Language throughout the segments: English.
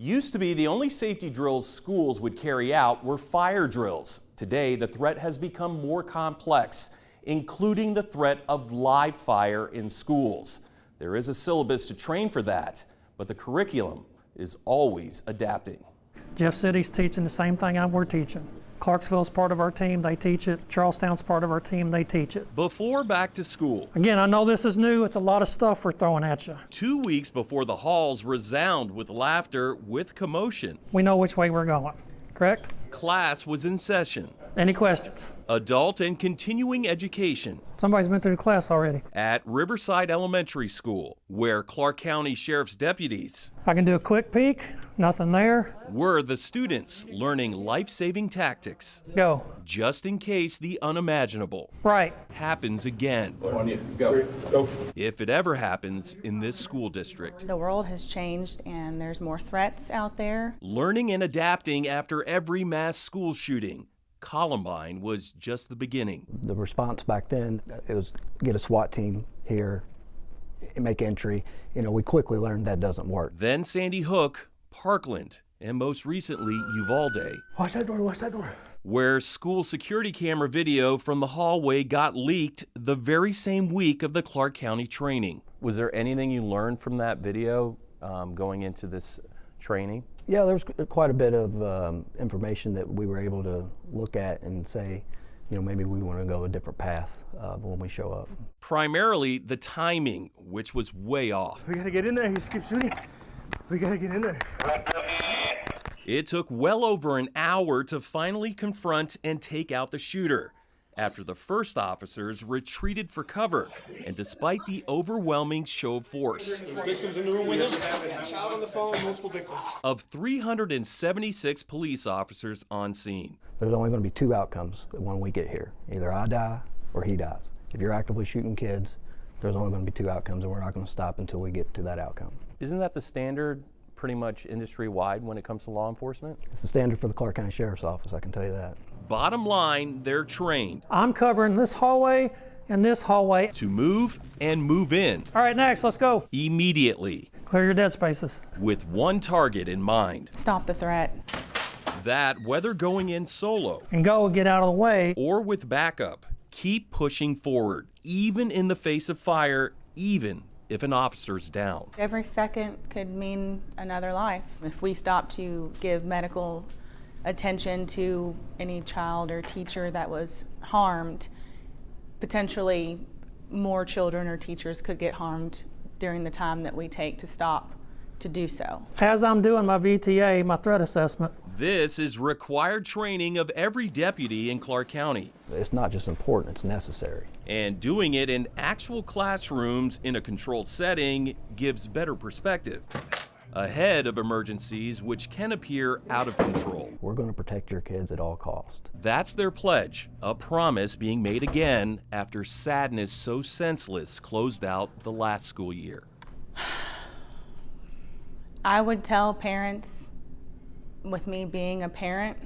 Used to be the only safety drills schools would carry out were fire drills. Today, the threat has become more complex, including the threat of live fire in schools. There is a syllabus to train for that, but the curriculum is always adapting. Jeff City's teaching the same thing we're teaching. Clarksville's part of our team, they teach it. Charlestown's part of our team, they teach it. Before back to school. Again, I know this is new. It's a lot of stuff we're throwing at you. 2 weeks before the halls resound with laughter with commotion. We know which way we're going, correct? Class was in session. Any questions? Adult and continuing education. Somebody's been through the class already. At Riverside Elementary School, where Clark County Sheriff's deputies I can do a quick peek, nothing there. were the students learning life-saving tactics, Go. just in case the unimaginable Right. happens again. On you, go. Go. If it ever happens in this school district. The world has changed and there's more threats out there. Learning and adapting after every mass school shooting. Columbine was just the beginning. The response back then, it was get a SWAT team here, make entry. You know, we quickly learned that doesn't work. Then Sandy Hook, Parkland, and most recently Uvalde, Watch that door, watch that door. where school security camera video from the hallway got leaked the very same week of the Clark County training. Was there anything you learned from that video going into this training? Yeah, there was quite a bit of information that we were able to look at and say, you know, maybe we want to go a different path when we show up. Primarily the timing, which was way off. We gotta get in there, he just keeps shooting. We gotta get in there. It took well over an hour to finally confront and take out the shooter, after the first officers retreated for cover, and despite the overwhelming show of force. There's victims in the room with him. A child on the phone, multiple victims. Of 376 police officers on scene. There's only going to be two outcomes when we get here. Either I die or he dies. If you're actively shooting kids, there's only going to be two outcomes, and we're not going to stop until we get to that outcome. Isn't that the standard pretty much industry-wide when it comes to law enforcement? It's the standard for the Clark County Sheriff's Office, I can tell you that. Bottom line, they're trained I'm covering this hallway and this hallway. to move and move in All right, next, let's go. immediately Clear your dead spaces. with one target in mind. Stop the threat. That, whether going in solo And go, get out of the way. or with backup, keep pushing forward, even in the face of fire, even if an officer's down. Every second could mean another life. If we stop to give medical attention to any child or teacher that was harmed, potentially more children or teachers could get harmed during the time that we take to stop to do so. As I'm doing my VTA, my threat assessment, This is required training of every deputy in Clark County, It's not just important, it's necessary. and doing it in actual classrooms in a controlled setting gives better perspective ahead of emergencies which can appear out of control. We're going to protect your kids at all costs. That's their pledge, a promise being made again after sadness so senseless closed out the last school year. I would tell parents, with me being a parent,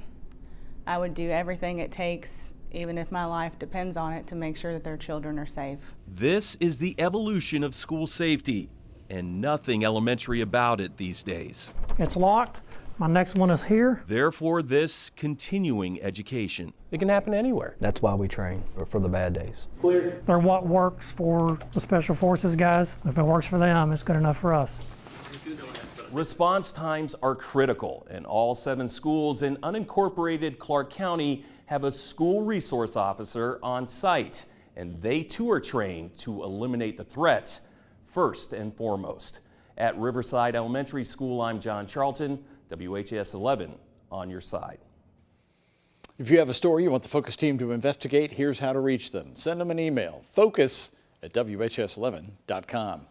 I would do everything it takes, even if my life depends on it, to make sure that their children are safe. This is the evolution of school safety, and nothing elementary about it these days. it's locked. My next one is here. Therefore, this continuing education. It can happen anywhere. That's why we train, for the bad days. They're what works for the Special Forces guys. If it works for them, it's good enough for us. Response times are critical, and all 7 schools in unincorporated Clark County have a school resource officer on site, and they too are trained to eliminate the threat first and foremost. At Riverside Elementary School, I'm John Charlton, WHAS 11 on your side. If you have a story you want the Focus team to investigate, here's how to reach them. Send them an email, focus@WHAS11.com.